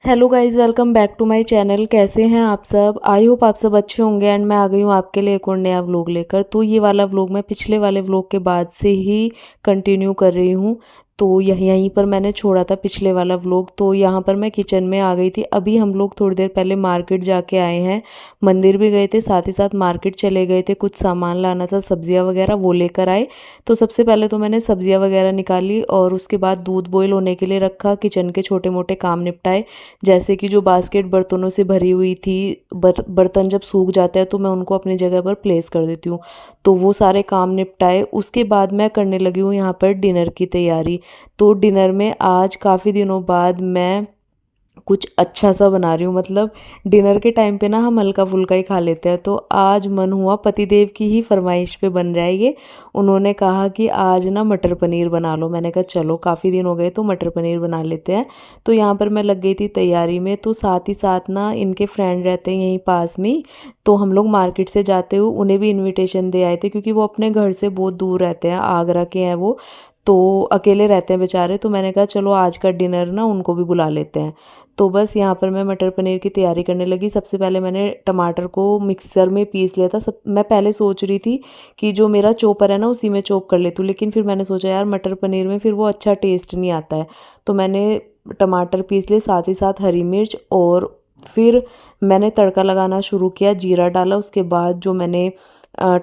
Hello guys, welcome back to my channel. कैसे हैं आप सब? आई होप आप सब अच्छे होंगे एंड मैं आ गई हूँ आपके लिए एक और नया व्लॉग लेकर। तो ये वाला व्लॉग मैं पिछले वाले व्लॉग के बाद से ही कंटिन्यू कर रही हूँ। तो यहीं पर मैंने छोड़ा था पिछले वाला व्लॉग। तो यहाँ पर मैं किचन में आ गई थी। अभी हम लोग थोड़ी देर पहले मार्केट जाके आए हैं, मंदिर भी गए थे, साथ ही साथ मार्केट चले गए थे, कुछ सामान लाना था, सब्जियाँ वगैरह वो लेकर आए। तो सबसे पहले तो मैंने सब्जियाँ वगैरह निकाली और उसके बाद दूध बॉईल होने के लिए रखा, किचन के छोटे मोटे काम निपटाए। जैसे कि जो बास्केट बर्तनों से भरी हुई थी, बर्तन जब सूख जाते हैं तो मैं उनको अपनी जगह पर प्लेस कर देती हूँ। तो वो सारे काम निपटाए, उसके बाद मैं करने लगी हूँ यहाँ पर डिनर की तैयारी। तो डिनर में आज काफ़ी दिनों बाद मैं कुछ अच्छा सा बना रही हूँ। मतलब डिनर के टाइम पे ना हम हल्का फुल्का ही खा लेते हैं, तो आज मन हुआ, पतिदेव की ही फरमाइश पे बन रहा है ये। उन्होंने कहा कि आज ना मटर पनीर बना लो। मैंने कहा चलो, काफ़ी दिन हो गए तो मटर पनीर बना लेते हैं। तो यहाँ पर मैं लग गई थी तैयारी में। तो साथ ही साथ ना इनके फ्रेंड रहते हैं यहीं पास में ही, तो हम लोग मार्केट से जाते हुए उन्हें भी इन्विटेशन दे आए थे, क्योंकि वो अपने घर से बहुत दूर रहते हैं, आगरा के हैं वो। तो अकेले रहते हैं बेचारे। तो मैंने कहा चलो आज का डिनर ना उनको भी बुला लेते हैं। तो बस यहाँ पर मैं मटर पनीर की तैयारी करने लगी। सबसे पहले मैंने टमाटर को मिक्सर में पीस लिया था। सब मैं पहले सोच रही थी कि जो मेरा चॉपर है ना उसी में चॉप कर लेती हूँ, लेकिन फिर मैंने सोचा यार मटर पनीर में फिर वो अच्छा टेस्ट नहीं आता है। तो मैंने टमाटर पीस लिए, साथ ही साथ हरी मिर्च, और फिर मैंने तड़का लगाना शुरू किया। जीरा डाला, उसके बाद जो मैंने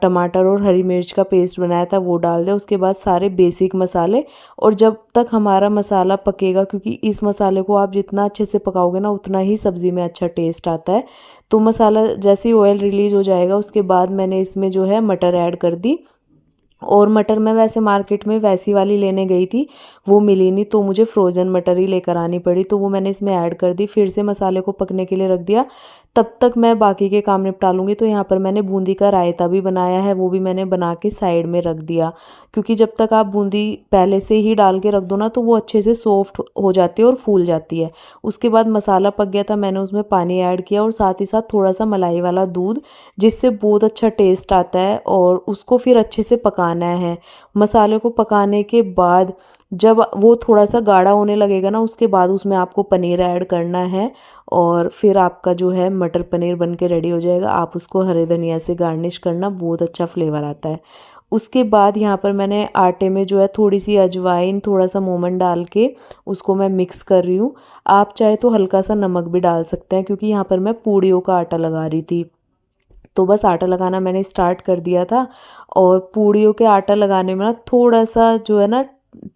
टमाटर और हरी मिर्च का पेस्ट बनाया था वो डाल दिया। उसके बाद सारे बेसिक मसाले। और जब तक हमारा मसाला पकेगा, क्योंकि इस मसाले को आप जितना अच्छे से पकाओगे ना उतना ही सब्ज़ी में अच्छा टेस्ट आता है। तो मसाला जैसे ही ऑयल रिलीज़ हो जाएगा उसके बाद मैंने इसमें जो है मटर ऐड कर दी। और मटर मैं वैसे मार्केट में वैसी वाली लेने गई थी, वो मिली नहीं, तो मुझे फ्रोज़न मटर ही लेकर आनी पड़ी। तो वो मैंने इसमें ऐड कर दी, फिर से मसाले को पकने के लिए रख दिया। तब तक मैं बाकी के काम निपटा लूँगी। तो यहाँ पर मैंने बूंदी का रायता भी बनाया है, वो भी मैंने बना के साइड में रख दिया। क्योंकि जब तक आप बूंदी पहले से ही डाल के रख दो ना तो वो अच्छे से सॉफ्ट हो जाती है और फूल जाती है। उसके बाद मसाला पक गया था, मैंने उसमें पानी ऐड किया और साथ ही साथ थोड़ा सा मलाई वाला दूध, जिससे बहुत अच्छा टेस्ट आता है। और उसको फिर अच्छे से पकाना है। मसाले को पकाने के बाद जब वो थोड़ा सा गाढ़ा होने लगेगा ना, उसके बाद उसमें आपको पनीर ऐड करना है। और फिर आपका जो है मटर पनीर बन के रेडी हो जाएगा। आप उसको हरे धनिया से गार्निश करना, बहुत अच्छा फ्लेवर आता है। उसके बाद यहाँ पर मैंने आटे में जो है थोड़ी सी अजवाइन, थोड़ा सा मोमन डाल के उसको मैं मिक्स कर रही हूँ। आप चाहे तो हल्का सा नमक भी डाल सकते हैं, क्योंकि यहाँ पर मैं पूड़ियों का आटा लगा रही थी। तो बस आटा लगाना मैंने स्टार्ट कर दिया था। और पूड़ियों के आटा लगाने में ना थोड़ा सा जो है ना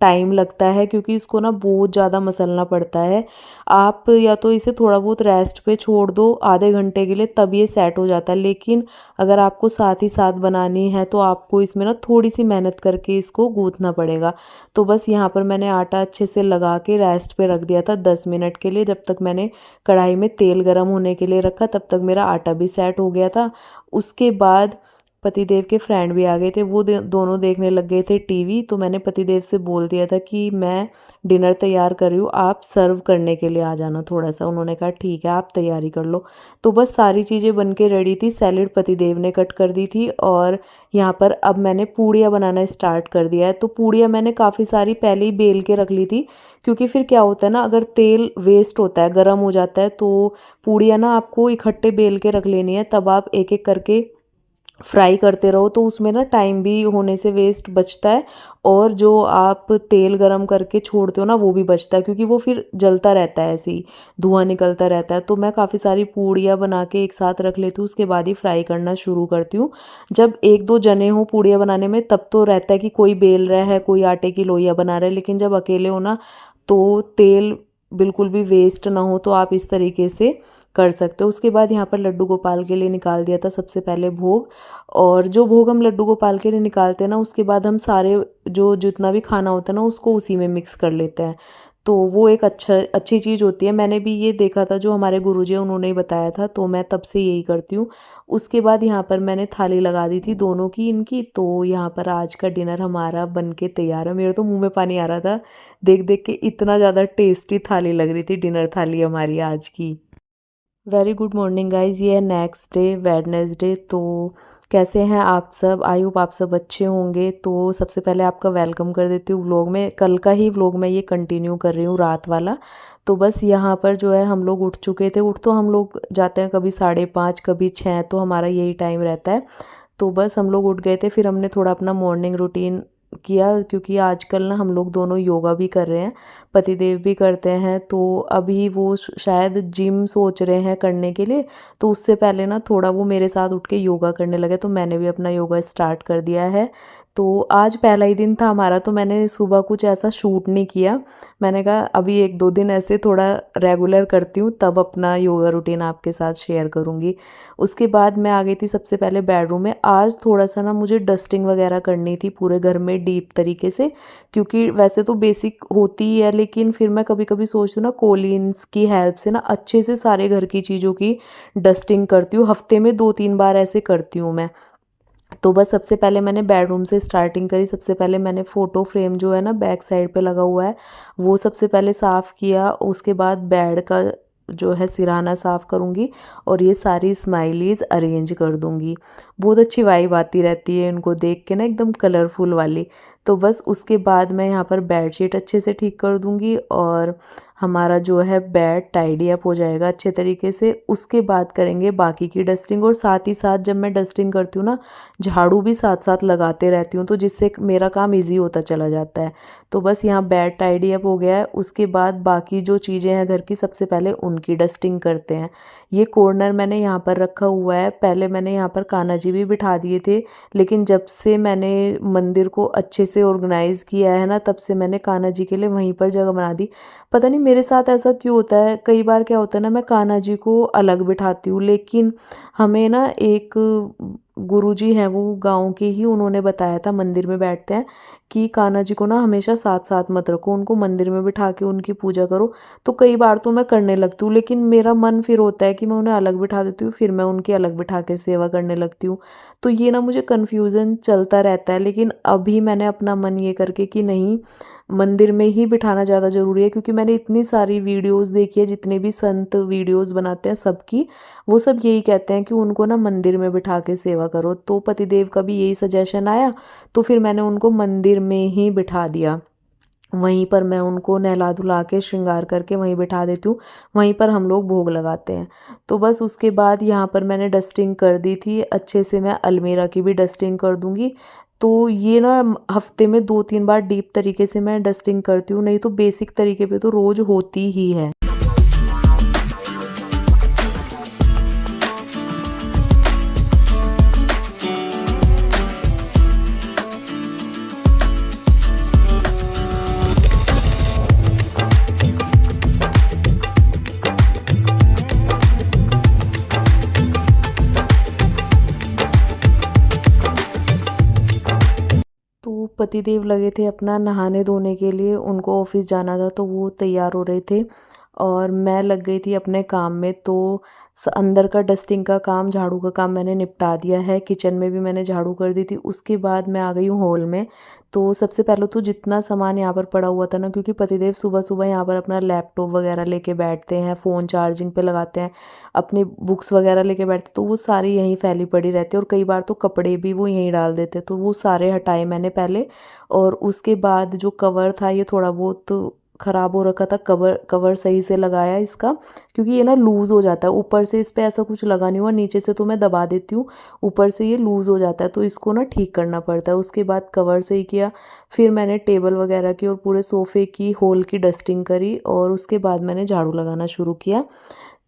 टाइम लगता है, क्योंकि इसको ना बहुत ज़्यादा मसलना पड़ता है। आप या तो इसे थोड़ा बहुत रेस्ट पे छोड़ दो आधे घंटे के लिए, तब ये सेट हो जाता है। लेकिन अगर आपको साथ ही साथ बनानी है तो आपको इसमें ना थोड़ी सी मेहनत करके इसको गूँथना पड़ेगा। तो बस यहाँ पर मैंने आटा अच्छे से लगा के रेस्ट पे रख दिया था 10 मिनट के लिए। जब तक मैंने कढ़ाई में तेल गरम होने के लिए रखा तब तक मेरा आटा भी सेट हो गया था। उसके बाद पतिदेव के फ्रेंड भी आ गए थे, वो दोनों देखने लग गए थे टीवी। तो मैंने पतिदेव से बोल दिया था कि मैं डिनर तैयार कर रही हूँ, आप सर्व करने के लिए आ जाना थोड़ा सा। उन्होंने कहा ठीक है, आप तैयारी कर लो। तो बस सारी चीज़ें बन के रेडी थी। सैलेड पतिदेव ने कट कर दी थी। और यहाँ पर अब मैंने पूड़ियाँ बनाना स्टार्ट कर दिया है। तो पूड़ियाँ मैंने काफ़ी सारी पहले ही बेल के रख ली थी, क्योंकि फिर क्या होता है ना, अगर तेल वेस्ट होता है, गर्म हो जाता है, तो पूड़ियाँ ना आपको इकट्ठे बेल के रख लेनी है, तब आप एक एक करके फ्राई करते रहो। तो उसमें ना टाइम भी होने से वेस्ट बचता है, और जो आप तेल गरम करके छोड़ते हो ना वो भी बचता है, क्योंकि वो फिर जलता रहता है, ऐसे ही धुआं निकलता रहता है। तो मैं काफ़ी सारी पूड़ियाँ बना के एक साथ रख लेती हूँ, उसके बाद ही फ्राई करना शुरू करती हूँ। जब एक दो जने हो पूड़ियाँ बनाने में तब तो रहता है कि कोई बेल रहा है, कोई आटे की लोइयाँ बना रहा है, लेकिन जब अकेले हो ना तो तेल बिल्कुल भी वेस्ट ना हो, तो आप इस तरीके से कर सकते हो। उसके बाद यहाँ पर लड्डू गोपाल के लिए निकाल दिया था सबसे पहले भोग। और जो भोग हम लड्डू गोपाल के लिए निकालते हैं ना, उसके बाद हम सारे जो जितना भी खाना होता है ना उसको उसी में मिक्स कर लेते हैं। तो वो एक अच्छी चीज़ होती है। मैंने भी ये देखा था, जो हमारे गुरुजी हैं उन्होंने ही बताया था, तो मैं तब से यही करती हूँ। उसके बाद यहाँ पर मैंने थाली लगा दी थी दोनों की इनकी। तो यहाँ पर आज का डिनर हमारा बन के तैयार है। मेरे तो मुँह में पानी आ रहा था देख देख के, इतना ज़्यादा टेस्टी थाली लग रही थी डिनर थाली हमारी आज की। Very good morning guys. ये है नेक्स्ट डे वेडनेसडे। तो कैसे हैं आप सब? आई होप आप सब अच्छे होंगे। तो सबसे पहले आपका वेलकम कर देती हूँ व्लॉग में। कल का ही व्लॉग मैं ये कंटिन्यू कर रही हूँ, रात वाला। तो बस यहाँ पर जो है हम लोग उठ चुके थे। उठ तो हम लोग जाते हैं कभी 5:30 कभी 6, तो हमारा यही टाइम रहता है। तो बस हम लोग उठ गए थे, फिर हमने थोड़ा अपना मॉर्निंग रूटीन किया, क्योंकि आजकल ना हम लोग दोनों योगा भी कर रहे हैं, पतिदेव भी करते हैं। तो अभी वो शायद जिम सोच रहे हैं करने के लिए, तो उससे पहले ना थोड़ा वो मेरे साथ उठ के योगा करने लगे, तो मैंने भी अपना योगा स्टार्ट कर दिया है। तो आज पहला ही दिन था हमारा, तो मैंने सुबह कुछ ऐसा शूट नहीं किया। मैंने कहा अभी 1-2 दिन ऐसे थोड़ा रेगुलर करती हूँ, तब अपना योगा रूटीन आपके साथ शेयर करूँगी। उसके बाद मैं आ गई थी सबसे पहले बेडरूम में। आज थोड़ा सा ना मुझे डस्टिंग वगैरह करनी थी पूरे घर में डीप तरीके से, क्योंकि वैसे तो बेसिक होती ही है, लेकिन फिर मैं कभी कभी सोचती हूँ ना कोलिन्स की हेल्प से ना अच्छे से सारे घर की चीज़ों की डस्टिंग करती हूँ। हफ्ते में 2-3 बार ऐसे करती हूँ मैं। तो बस सबसे पहले मैंने बेडरूम से स्टार्टिंग करी। सबसे पहले मैंने फ़ोटो फ्रेम जो है ना बैक साइड पे लगा हुआ है, वो सबसे पहले साफ़ किया। उसके बाद बेड का जो है सिरहाना साफ़ करूँगी, और ये सारी स्माइलीज़ अरेंज कर दूँगी। बहुत अच्छी वाइब आती रहती है इनको देख के ना, एकदम कलरफुल वाली। तो बस उसके बाद मैं यहाँ पर बेडशीट अच्छे से ठीक कर दूँगी, और हमारा जो है बेड टाइडी अप हो जाएगा अच्छे तरीके से। उसके बाद करेंगे बाकी की डस्टिंग, और साथ ही साथ जब मैं डस्टिंग करती हूँ ना, झाड़ू भी साथ साथ लगाते रहती हूँ, तो जिससे मेरा काम इजी होता चला जाता है। तो बस यहाँ बेड टाइडी अप हो गया है। उसके बाद बाकी जो चीज़ें हैं घर की, सबसे पहले उनकी डस्टिंग करते हैं। ये कॉर्नर मैंने यहाँ पर रखा हुआ है। पहले मैंने यहाँ पर कान्हा जी भी बिठा दिए थे, लेकिन जब से मैंने मंदिर को अच्छे से ऑर्गेनाइज़ किया है ना, तब से मैंने कान्हा जी के लिए वहीं पर जगह बना दी। पता नहीं मेरे साथ ऐसा क्यों होता है, कई बार क्या होता है ना, मैं कान्हा जी को अलग बिठाती हूँ, लेकिन हमें ना एक गुरुजी हैं, वो गाँव के ही, उन्होंने बताया था मंदिर में बैठते हैं कि कान्हा जी को ना हमेशा साथ साथ मत रखो, उनको मंदिर में बिठा के उनकी पूजा करो। तो कई बार तो मैं करने लगती हूँ, लेकिन मेरा मन फिर होता है कि मैं उन्हें अलग बिठा देती हूँ, फिर मैं उनकी अलग बिठा के सेवा करने लगती हूँ। तो ये ना मुझे कन्फ्यूज़न चलता रहता है, लेकिन अभी मैंने अपना मन ये करके कि नहीं, मंदिर में ही बिठाना ज़्यादा ज़रूरी है, क्योंकि मैंने इतनी सारी वीडियोस देखी है, जितने भी संत वीडियोस बनाते हैं सबकी, वो सब यही कहते हैं कि उनको ना मंदिर में बिठा के सेवा करो। तो पतिदेव का भी यही सजेशन आया, तो फिर मैंने उनको मंदिर में ही बिठा दिया। वहीं पर मैं उनको नहला धुला के श्रृंगार करके वहीं बिठा देती हूँ। वहीं पर हम लोग भोग लगाते हैं। तो बस उसके बाद यहाँ पर मैंने डस्टिंग कर दी थी अच्छे से। मैं अलमीरा की भी डस्टिंग कर दूँगी। तो ये ना हफ्ते में 2-3 बार डीप तरीके से मैं डस्टिंग करती हूँ, नहीं तो बेसिक तरीके पे तो रोज़ होती ही है। तो पतिदेव लगे थे अपना नहाने धोने के लिए, उनको ऑफिस जाना था, तो वो तैयार हो रहे थे, और मैं लग गई थी अपने काम में। तो अंदर का डस्टिंग का काम, झाड़ू का काम मैंने निपटा दिया है। किचन में भी मैंने झाड़ू कर दी थी। उसके बाद मैं आ गई हूँ हॉल में। तो सबसे पहले तो जितना सामान यहाँ पर पड़ा हुआ था ना, क्योंकि पतिदेव सुबह सुबह यहाँ पर अपना लैपटॉप वगैरह लेके बैठते हैं, फ़ोन चार्जिंग पे लगाते हैं, अपनी बुक्स वगैरह लेके बैठते, तो वो सारी यहीं फैली पड़ी रहती है, और कई बार तो कपड़े भी वो यहीं डाल देते, तो वो सारे हटाए मैंने पहले। और उसके बाद जो कवर था, ये थोड़ा बहुत ख़राब हो रखा था, कवर कवर सही से लगाया इसका, क्योंकि ये ना लूज़ हो जाता है। ऊपर से इस पे ऐसा कुछ लगा नहीं हुआ, नीचे से तो मैं दबा देती हूँ, ऊपर से ये लूज़ हो जाता है, तो इसको ना ठीक करना पड़ता है। उसके बाद कवर सही किया, फिर मैंने टेबल वगैरह की और पूरे सोफ़े की, हॉल की डस्टिंग करी, और उसके बाद मैंने झाड़ू लगाना शुरू किया।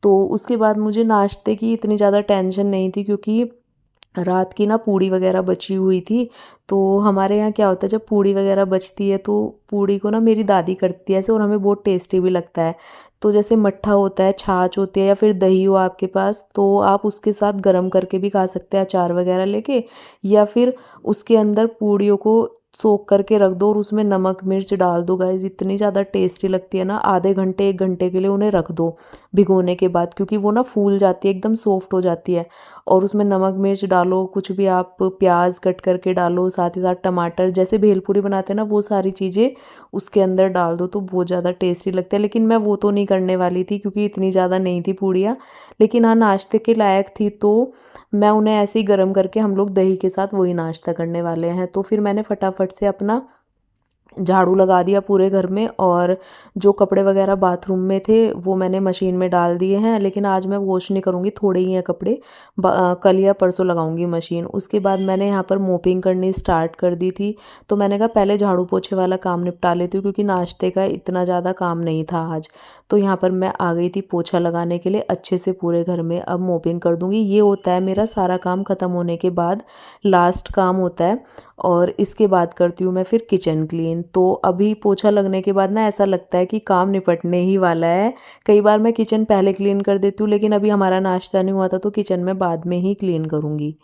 तो उसके बाद मुझे नाश्ते की इतनी ज़्यादा टेंशन नहीं थी, क्योंकि रात की ना पूड़ी वगैरह बची हुई थी। तो हमारे यहाँ क्या होता है, जब पूड़ी वगैरह बचती है, तो पूड़ी को ना मेरी दादी करती है ऐसे, और हमें बहुत टेस्टी भी लगता है। तो जैसे मट्ठा होता है, छाछ होती है, या फिर दही हो आपके पास, तो आप उसके साथ गरम करके भी खा सकते हैं अचार वगैरह लेके, या फिर उसके अंदर पूड़ियों को सोख करके रख दो और उसमें नमक मिर्च डाल दो गाइस, इतनी ज़्यादा टेस्टी लगती है ना। आधे घंटे 1 घंटे के लिए उन्हें रख दो भिगोने के बाद, क्योंकि वो ना फूल जाती है, एकदम सॉफ्ट हो जाती है। और उसमें नमक मिर्च डालो, कुछ भी आप प्याज कट करके डालो, साथ ही साथ टमाटर, जैसे भेलपूरी बनाते हैं ना वो सारी चीज़ें उसके अंदर डाल दो तो बहुत ज़्यादा टेस्टी लगता है। लेकिन मैं वो तो नहीं करने वाली थी क्योंकि इतनी ज़्यादा नहीं थी पूड़ियाँ, लेकिन हाँ नाश्ते के लायक थी, तो मैं उन्हें ऐसे ही गर्म करके हम लोग दही के साथ वही नाश्ता करने वाले हैं। तो फिर मैंने फटाफट से अपना झाड़ू लगा दिया पूरे घर में, और जो कपड़े वगैरह बाथरूम में थे वो मैंने मशीन में डाल दिए हैं, लेकिन आज मैं वॉश नहीं करूँगी, थोड़े ही हैं कपड़े, कल या परसों लगाऊंगी मशीन। उसके बाद मैंने यहाँ पर मोपिंग करनी स्टार्ट कर दी थी। तो मैंने कहा पहले झाड़ू पोछे वाला काम निपटा लेती हूँ, क्योंकि नाश्ते का इतना ज़्यादा काम नहीं था आज। तो यहाँ पर मैं आ गई थी पोछा लगाने के लिए अच्छे से पूरे घर में। अब मोपिंग कर दूँगी, ये होता है मेरा सारा काम ख़त्म होने के बाद लास्ट काम होता है। और इसके बाद करती हूँ मैं फिर किचन क्लीन। तो अभी पोछा लगने के बाद ना ऐसा लगता है कि काम निपटने ही वाला है। कई बार मैं किचन पहले क्लीन कर देती हूँ, लेकिन अभी हमारा नाश्ता नहीं हुआ था तो किचन में बाद में ही क्लीन करूँगी।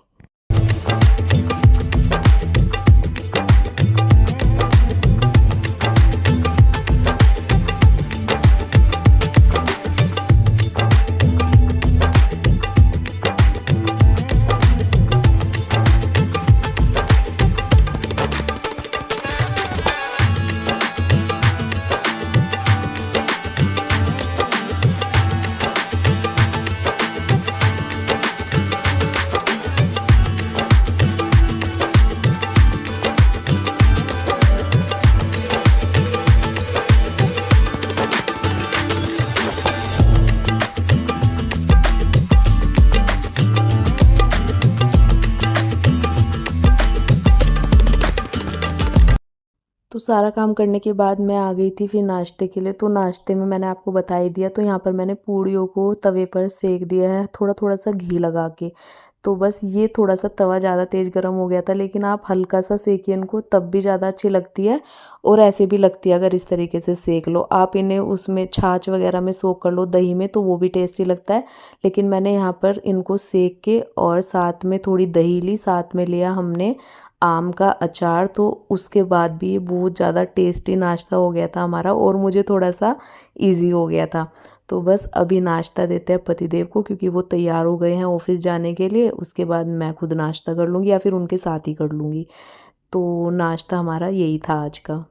तो सारा काम करने के बाद मैं आ गई थी फिर नाश्ते के लिए। तो नाश्ते में मैंने आपको बता ही दिया, तो यहाँ पर मैंने पूड़ियों को तवे पर सेक दिया है थोड़ा थोड़ा सा घी लगा के। तो बस ये थोड़ा सा तवा ज़्यादा तेज़ गर्म हो गया था, लेकिन आप हल्का सा सेकिए इनको, तब भी ज़्यादा अच्छी लगती है और ऐसे भी लगती है अगर इस तरीके से सेक लो। आप इन्हें उसमें छाछ वगैरह में सोक कर लो, दही में, तो वो भी टेस्टी लगता है। लेकिन मैंने यहाँ पर इनको सेक के और साथ में थोड़ी दही ली, साथ में लिया हमने आम का अचार। तो उसके बाद भी ये बहुत ज़्यादा टेस्टी नाश्ता हो गया था हमारा, और मुझे थोड़ा सा इजी हो गया था। तो बस अभी नाश्ता देते हैं पतिदेव को, क्योंकि वो तैयार हो गए हैं ऑफिस जाने के लिए। उसके बाद मैं खुद नाश्ता कर लूँगी या फिर उनके साथ ही कर लूँगी। तो नाश्ता हमारा यही था आज का।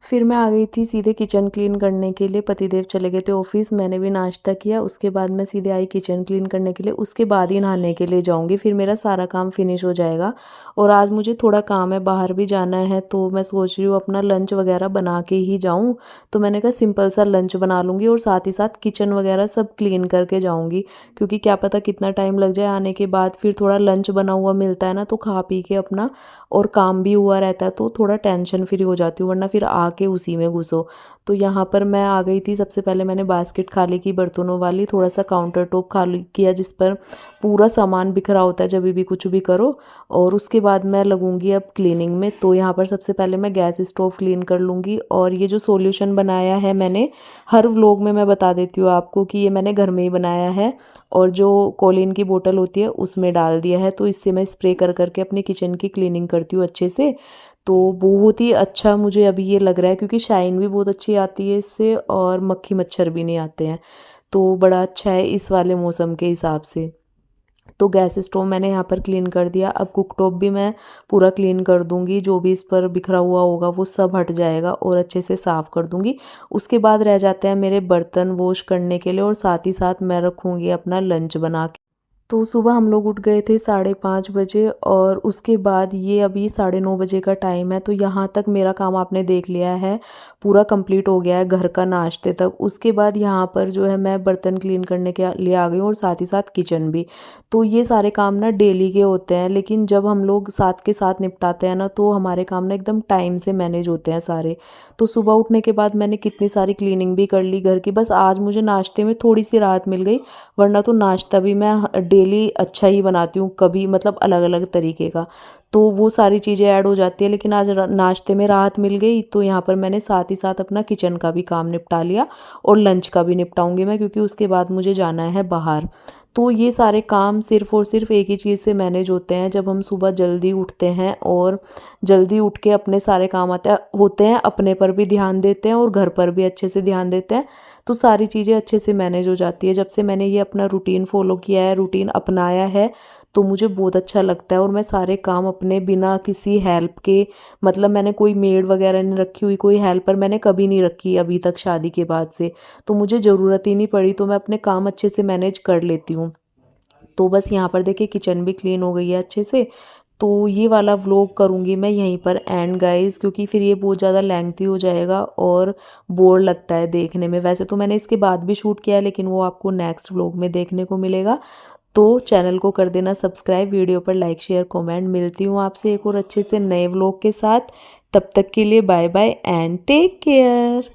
फिर मैं आ गई थी सीधे किचन क्लीन करने के लिए। पतिदेव चले गए थे ऑफिस, मैंने भी नाश्ता किया, उसके बाद मैं सीधे आई किचन क्लीन करने के लिए। उसके बाद ही नहाने के लिए जाऊंगी, फिर मेरा सारा काम फिनिश हो जाएगा। और आज मुझे थोड़ा काम है, बाहर भी जाना है, तो मैं सोच रही हूँ अपना लंच वगैरह बना के ही जाऊँ। तो मैंने कहा सिंपल सा लंच बना लूँगी और साथ ही साथ किचन वगैरह सब क्लीन करके जाऊँगी, क्योंकि क्या पता कितना टाइम लग जाए आने के बाद। फिर थोड़ा लंच बना हुआ मिलता है ना, तो खा पी के अपना और काम भी हुआ रहता है, तो थोड़ा टेंशन फ्री हो जाती हूँ, वरना फिर आके उसी में घुसो। तो यहाँ पर मैं आ गई थी, सबसे पहले मैंने बास्केट खाली की बर्तनों वाली, थोड़ा सा काउंटर टॉप खाली किया जिस पर पूरा सामान बिखरा होता है जब भी कुछ भी करो। और उसके बाद मैं लगूंगी अब क्लीनिंग में। तो यहाँ पर सबसे पहले मैं गैस स्टोव क्लीन कर लूँगी। और ये जो सॉल्यूशन बनाया है मैंने, हर व्लॉग में मैं बता देती हूँ आपको कि ये मैंने घर में ही बनाया है, और जो कोलिन की बोतल होती है उसमें डाल दिया है। तो इससे मैं स्प्रे कर करके अपनी किचन की क्लीनिंग करती हूँ अच्छे से। तो बहुत ही अच्छा मुझे अभी ये लग रहा है, क्योंकि शाइन भी बहुत अच्छी आती है इससे और मक्खी मच्छर भी नहीं आते हैं। तो बड़ा अच्छा है इस वाले मौसम के हिसाब से। तो गैस स्टोव मैंने यहाँ पर क्लीन कर दिया। अब कुकटॉप भी मैं पूरा क्लीन कर दूंगी, जो भी इस पर बिखरा हुआ होगा वो सब हट जाएगा और अच्छे से साफ़ कर दूंगी। उसके बाद रह जाते हैं मेरे बर्तन वॉश करने के लिए, और साथ ही साथ मैं रखूँगी अपना लंच बना के। तो सुबह हम लोग उठ गए थे 5:30 बजे, और उसके बाद ये अभी 9:30 बजे का टाइम है। तो यहाँ तक मेरा काम आपने देख लिया है, पूरा कंप्लीट हो गया है घर का नाश्ते तक। उसके बाद यहाँ पर जो है मैं बर्तन क्लीन करने के लिए आ गई हूँ, और साथ ही साथ किचन भी। तो ये सारे काम ना डेली के होते हैं, लेकिन जब हम लोग साथ के साथ निपटाते हैं ना, तो हमारे काम ना एकदम टाइम से मैनेज होते हैं सारे। तो सुबह उठने के बाद मैंने कितनी सारी क्लीनिंग भी कर ली घर की। बस आज मुझे नाश्ते में थोड़ी सी राहत मिल गई, वरना तो नाश्ता भी मैं डेली अच्छा ही बनाती हूँ, कभी मतलब अलग अलग तरीके का, तो वो सारी चीज़ें ऐड हो जाती है। लेकिन आज नाश्ते में राहत मिल गई, तो यहाँ पर मैंने साथ ही साथ अपना किचन का भी काम निपटा लिया और लंच का भी निपटाऊंगी मैं, क्योंकि उसके बाद मुझे जाना है बाहर। तो ये सारे काम सिर्फ़ और सिर्फ एक ही चीज़ से मैनेज होते हैं, जब हम सुबह जल्दी उठते हैं और जल्दी उठ के अपने सारे काम आते होते हैं, अपने पर भी ध्यान देते हैं और घर पर भी अच्छे से ध्यान देते हैं, तो सारी चीज़ें अच्छे से मैनेज हो जाती है। जब से मैंने ये अपना रूटीन फ़ॉलो किया है, रूटीन अपनाया है, तो मुझे बहुत अच्छा लगता है और मैं सारे काम अपने बिना किसी हेल्प के, मतलब मैंने कोई मेड वगैरह नहीं रखी हुई, कोई हेल्पर मैंने कभी नहीं रखी अभी तक शादी के बाद से, तो मुझे ज़रूरत ही नहीं पड़ी, तो मैं अपने काम अच्छे से मैनेज कर लेती हूँ। तो बस यहाँ पर देखिए किचन भी क्लीन हो गई है अच्छे से। तो ये वाला व्लॉग करूँगी मैं यहीं पर एंड गाइस, क्योंकि फिर ये बहुत ज़्यादा लेंथी हो जाएगा और बोर लगता है देखने में। वैसे तो मैंने इसके बाद भी शूट किया है, लेकिन वो आपको नेक्स्ट व्लॉग में देखने को मिलेगा। तो चैनल को कर देना सब्सक्राइब, वीडियो पर लाइक शेयर कमेंट। मिलती हूँ आपसे एक और अच्छे से नए व्लॉग के साथ। तब तक के लिए bye bye and take care.